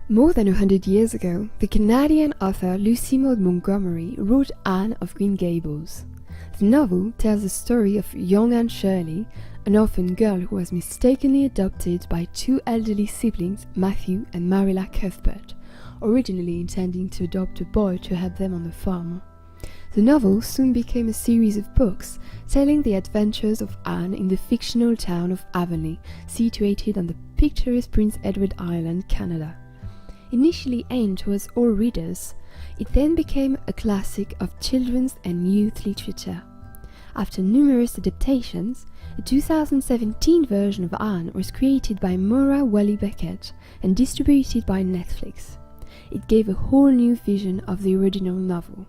More than 100 years ago, the Canadian author Lucy Maud Montgomery wrote Anne of Green Gables. The novel tells the story of young Anne Shirley, an orphan girl who was mistakenly adopted by two elderly siblings, Matthew and Marilla Cuthbert, originally intending to adopt a boy to help them on the farm. The novel soon became a series of books telling the adventures of Anne in the fictional town of Avonlea, situated on the picturesque Prince Edward Island, Canada. Initially aimed towards all readers, it then became a classic of children's and youth literature. After numerous adaptations, a 2017 version of Anne was created by Maura Walley-Beckett and distributed by Netflix. It gave a whole new vision of the original novel.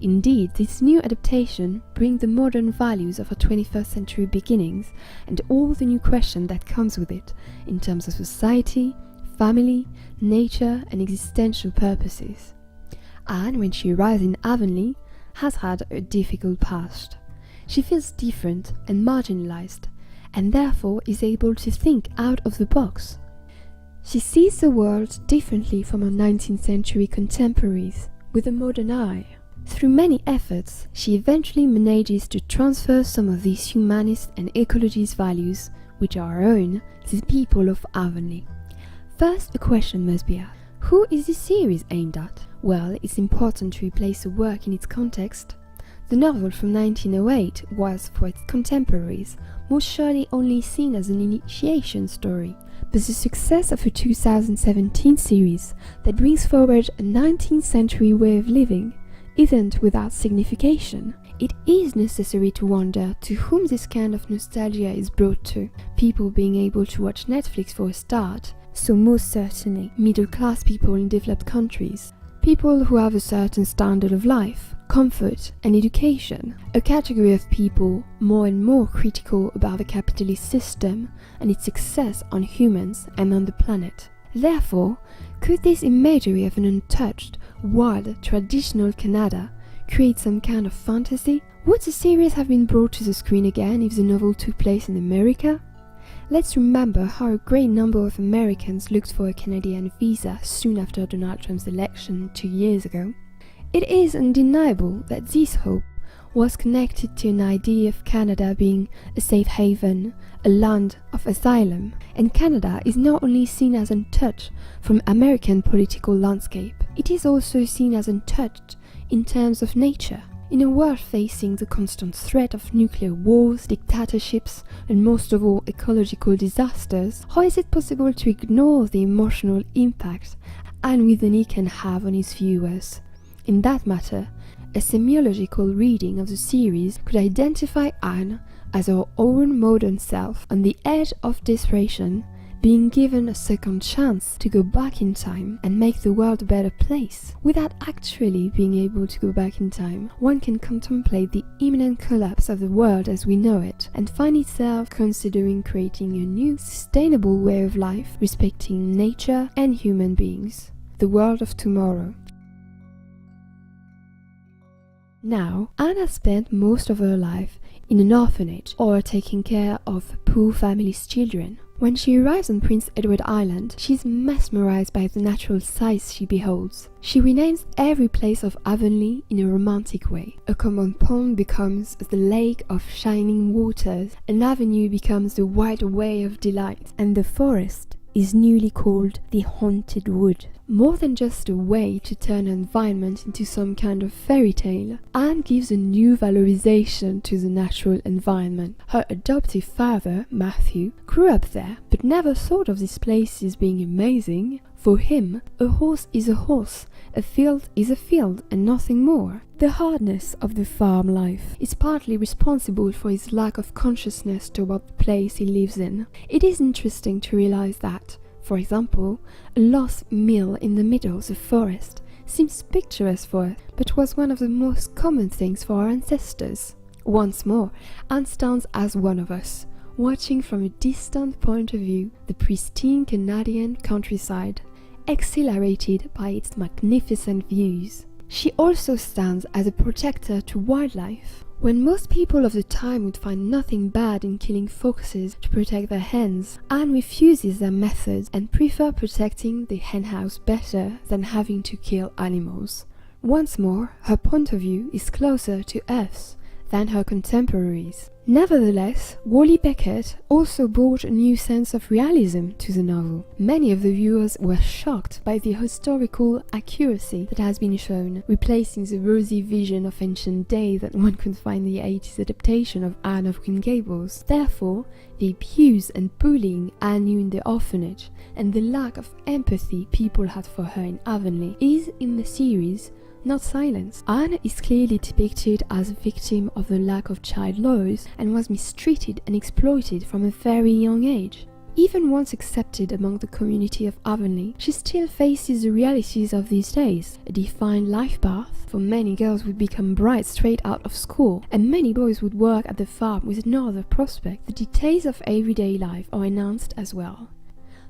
Indeed, this new adaptation brings the modern values of our 21st century beginnings and all the new questions that comes with it in terms of society, family, nature and existential purposes. Anne, when she arrives in Avonlea, has had a difficult past. She feels different and marginalized, and therefore is able to think out of the box. She sees the world differently from her 19th century contemporaries, with a modern eye. Through many efforts, she eventually manages to transfer some of these humanist and ecologist values, which are her own, to the people of Avonlea. First, a question must be asked. Who is this series aimed at? Well, it's important to place the work in its context. The novel from 1908 was, for its contemporaries, most surely only seen as an initiation story. But the success of a 2017 series that brings forward a 19th century way of living isn't without signification. It is necessary to wonder to whom this kind of nostalgia is brought to. People being able to watch Netflix for a start, so most certainly middle-class people in developed countries. People who have a certain standard of life, comfort and education. A category of people more and more critical about the capitalist system and its success on humans and on the planet. Therefore, could this imagery of an untouched, wild, traditional Canada create some kind of fantasy? Would the series have been brought to the screen again if the novel took place in America? Let's remember how a great number of Americans looked for a Canadian visa soon after Donald Trump's election 2 years ago. It is undeniable that this hope was connected to an idea of Canada being a safe haven, a land of asylum, and Canada is not only seen as untouched from American political landscape, it is also seen as untouched in terms of nature. In a world facing the constant threat of nuclear wars, dictatorships, and most of all ecological disasters, how is it possible to ignore the emotional impact Anne Wernick can have on his viewers? In that matter, a semiological reading of the series could identify Anne as her own modern self on the edge of desperation, being given a second chance to go back in time and make the world a better place. Without actually being able to go back in time, one can contemplate the imminent collapse of the world as we know it and find itself considering creating a new, sustainable way of life respecting nature and human beings. The world of tomorrow. Now, Anne has spent most of her life in an orphanage or taking care of poor families' children. When she arrives on Prince Edward Island, she is mesmerized by the natural sights she beholds. She renames every place of Avonlea in a romantic way. A common pond becomes the lake of shining waters, an avenue becomes the wide way of delight, and the forest is newly called the Haunted Wood. More than just a way to turn an environment into some kind of fairy tale, Anne gives a new valorization to the natural environment. Her adoptive father, Matthew, grew up there, but never thought of this place as being amazing. For him, a horse is a horse, a field is a field, and nothing more. The hardness of the farm life is partly responsible for his lack of consciousness toward the place he lives in. It is interesting to realize that, for example, a lost mill in the middle of the forest seems picturesque for us, but was one of the most common things for our ancestors. Once more, Anne stands as one of us, watching from a distant point of view the pristine Canadian countryside, exhilarated by its magnificent views. She also stands as a protector to wildlife. When most people of the time would find nothing bad in killing foxes to protect their hens, Anne refuses their methods and prefers protecting the henhouse better than having to kill animals. Once more, her point of view is closer to Earth's than her contemporaries. Nevertheless, Wally Beckett also brought a new sense of realism to the novel. Many of the viewers were shocked by the historical accuracy that has been shown, replacing the rosy vision of ancient days that one could find in the 80s adaptation of Anne of Green Gables. Therefore, the abuse and bullying Anne knew in the orphanage, and the lack of empathy people had for her in Avonlea, is in the series not silenced. Anne is clearly depicted as a victim of the lack of child laws and was mistreated and exploited from a very young age. Even once accepted among the community of Avonlea, she still faces the realities of these days. A defined life path, for many girls would become brides straight out of school, and many boys would work at the farm with no other prospect. The details of everyday life are announced as well.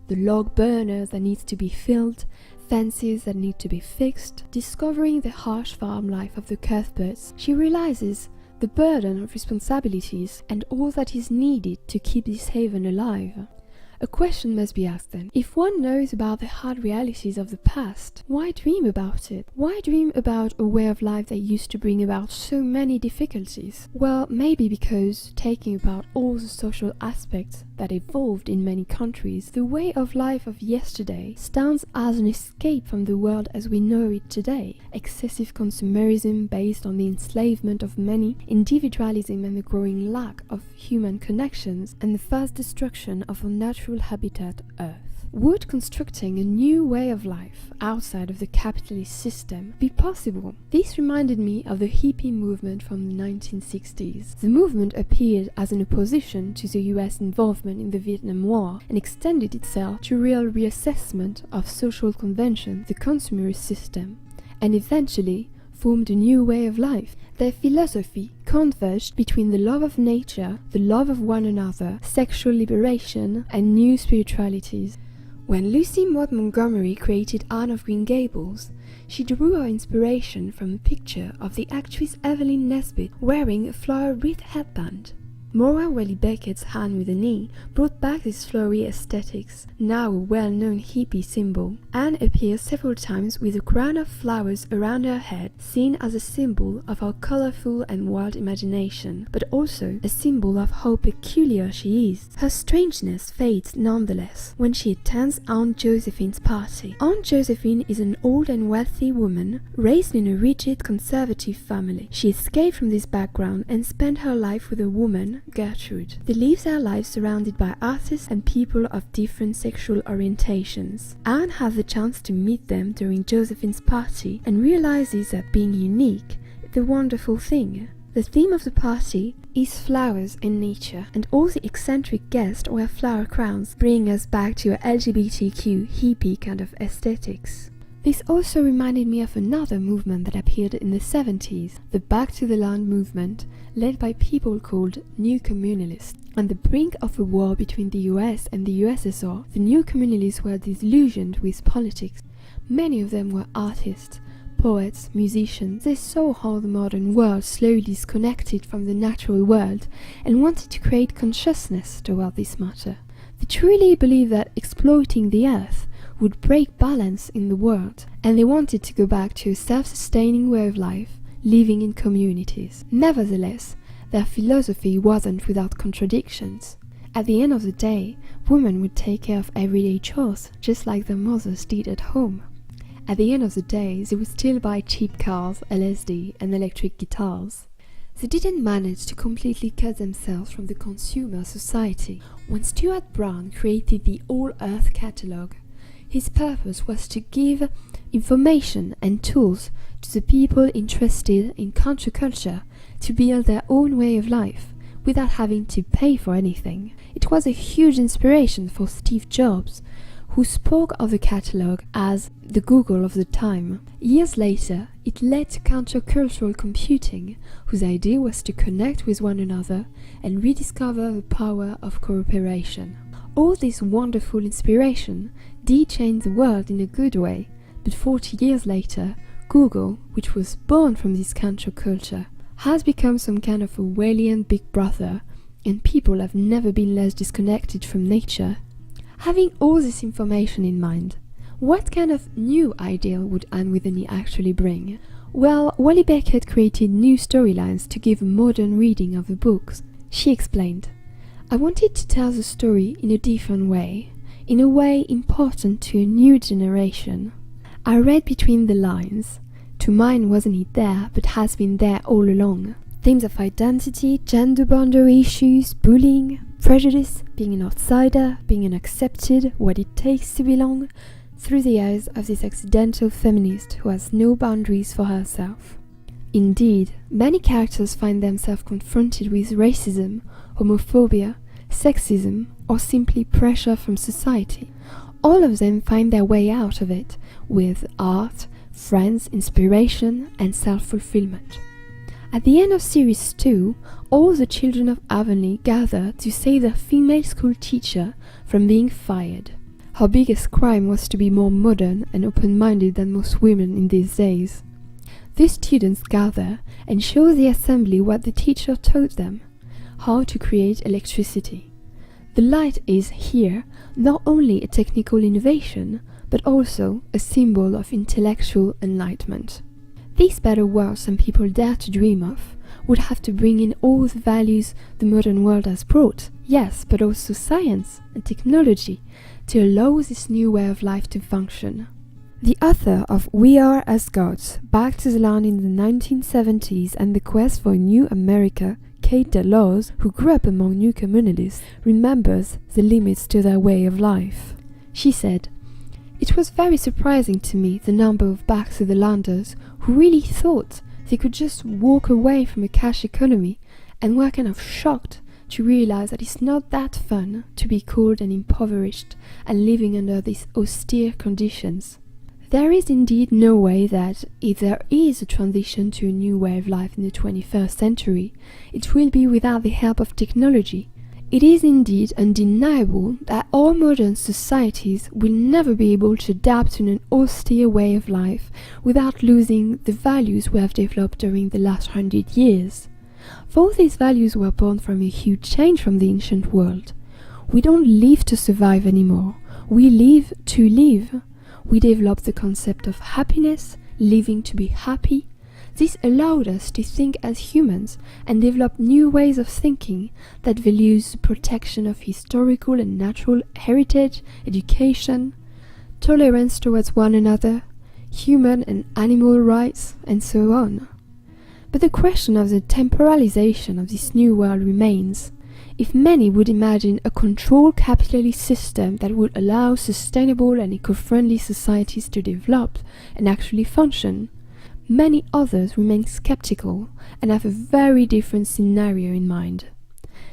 The log burner that needs to be filled, fences that need to be fixed. Discovering the harsh farm life of the Cuthberts, she realizes the burden of responsibilities and all that is needed to keep this haven alive. A question must be asked then. If one knows about the hard realities of the past, why dream about it? Why dream about a way of life that used to bring about so many difficulties? Well, maybe because, taking about all the social aspects that evolved in many countries, the way of life of yesterday stands as an escape from the world as we know it today. Excessive consumerism based on the enslavement of many, individualism and the growing lack of human connections, and the fast destruction of our natural habitat Earth. Would constructing a new way of life outside of the capitalist system be possible? This reminded me of the hippie movement from the 1960s. The movement appeared as an opposition to the US involvement in the Vietnam War and extended itself to real reassessment of social conventions, the consumerist system, and eventually formed a new way of life. Their philosophy converged between the love of nature, the love of one another, sexual liberation, and new spiritualities. When Lucy Maud Montgomery created Anne of Green Gables, she drew her inspiration from a picture of the actress Evelyn Nesbit wearing a flower-wreathed headband. Maura Wally Beckett's Hand with an E brought back this flowery aesthetics, now a well-known hippie symbol. Anne appears several times with a crown of flowers around her head, seen as a symbol of her colorful and wild imagination, but also a symbol of how peculiar she is. Her strangeness fades nonetheless when she attends Aunt Josephine's party. Aunt Josephine is an old and wealthy woman raised in a rigid conservative family. She escaped from this background and spent her life with a woman, Gertrude. They live their lives surrounded by artists and people of different sexual orientations. Anne has the chance to meet them during Josephine's party and realizes that being unique is a wonderful thing. The theme of the party is flowers and nature, and all the eccentric guests wear flower crowns, bringing us back to a LGBTQ hippie kind of aesthetics. This also reminded me of another movement that appeared in the 70s, the Back to the Land movement, led by people called New Communalists. On the brink of a war between the US and the USSR, the New Communalists were disillusioned with politics. Many of them were artists, poets, musicians. They saw how the modern world slowly disconnected from the natural world and wanted to create consciousness toward this matter. They truly believed that exploiting the earth would break balance in the world, and they wanted to go back to a self-sustaining way of life, living in communities. Nevertheless, their philosophy wasn't without contradictions. At the end of the day, women would take care of everyday chores, just like their mothers did at home. At the end of the day, they would still buy cheap cars, LSD, and electric guitars. They didn't manage to completely cut themselves from the consumer society. When Stuart Brown created the All Earth catalogue, his purpose was to give information and tools to the people interested in counterculture to build their own way of life without having to pay for anything. It was a huge inspiration for Steve Jobs, who spoke of the catalogue as the Google of the time. Years later, it led to countercultural computing, whose idea was to connect with one another and rediscover the power of cooperation. All this wonderful inspiration did change the world in a good way, but 40 years later, Google, which was born from this counterculture, has become some kind of Orwellian big brother, and people have never been less disconnected from nature. Having all this information in mind, what kind of new ideal would Anne Witheny actually bring? Well, Wally Beckett created new storylines to give a modern reading of the books. She explained, "I wanted to tell the story in a different way, in a way important to a new generation. I read between the lines. To mine wasn't it there, but has been there all along. Themes of identity, gender boundary issues, bullying, prejudice, being an outsider, being unaccepted, what it takes to belong, through the eyes of this accidental feminist who has no boundaries for herself." Indeed, many characters find themselves confronted with racism, homophobia, sexism, or simply pressure from society. All of them find their way out of it with art, friends, inspiration, and self-fulfillment. At the end of Series 2, all the children of Avonlea gather to save their female school teacher from being fired. Her biggest crime was to be more modern and open-minded than most women in these days. The students gather and show the assembly what the teacher taught them, how to create electricity. The light is here not only a technical innovation, but also a symbol of intellectual enlightenment. This better world some people dare to dream of would have to bring in all the values the modern world has brought, yes, but also science and technology to allow this new way of life to function. The author of We Are as Gods, Back to the Land in the 1970s and the Quest for a New America, Kate Delors, who grew up among new communities, remembers the limits to their way of life. She said, "It was very surprising to me the number of Back to the Landers who really thought they could just walk away from a cash economy and were kind of shocked to realize that it's not that fun to be cold and impoverished and living under these austere conditions. There is indeed no way that, if there is a transition to a new way of life in the 21st century, it will be without the help of technology. It is indeed undeniable that all modern societies will never be able to adapt to an austere way of life without losing the values we have developed during the last 100 years. For these values were born from a huge change from the ancient world. We don't live to survive anymore. We live to live. We developed the concept of happiness, living to be happy. This allowed us to think as humans and develop new ways of thinking that values the protection of historical and natural heritage, education, tolerance towards one another, human and animal rights, and so on. But the question of the temporalization of this new world remains. If many would imagine a controlled capitalist system that would allow sustainable and eco-friendly societies to develop and actually function, many others remain skeptical and have a very different scenario in mind.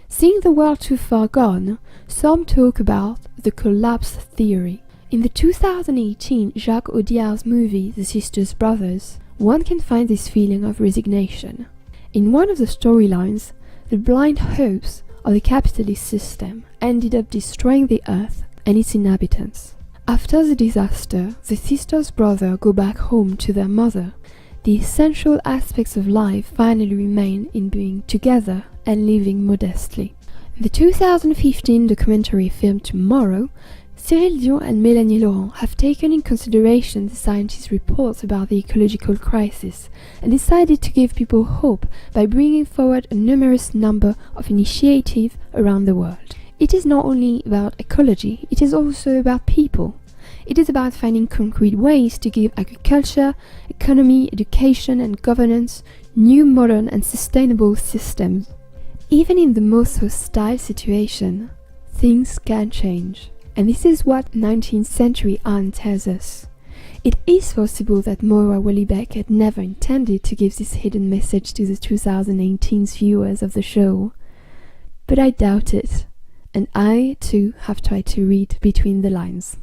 Seeing the world too far gone, some talk about the collapse theory. In the 2018 Jacques Audiard's movie The Sisters Brothers, one can find this feeling of resignation. In one of the storylines, the blind hopes of the capitalist system ended up destroying the earth and its inhabitants. After the disaster, the sisters' brothers go back home to their mother. The essential aspects of life finally remain in being together and living modestly. In the 2015 documentary film Tomorrow, Cyril Dion and Mélanie Laurent have taken in consideration the scientists' reports about the ecological crisis and decided to give people hope by bringing forward a numerous number of initiatives around the world. It is not only about ecology, it is also about people. It is about finding concrete ways to give agriculture, economy, education and governance new modern and sustainable systems. Even in the most hostile situation, things can change. And this is what 19th century Hahn tells us. It is possible that Moira Walley-Beckett never intended to give this hidden message to the 2018 viewers of the show. But I doubt it, and I too have tried to read between the lines.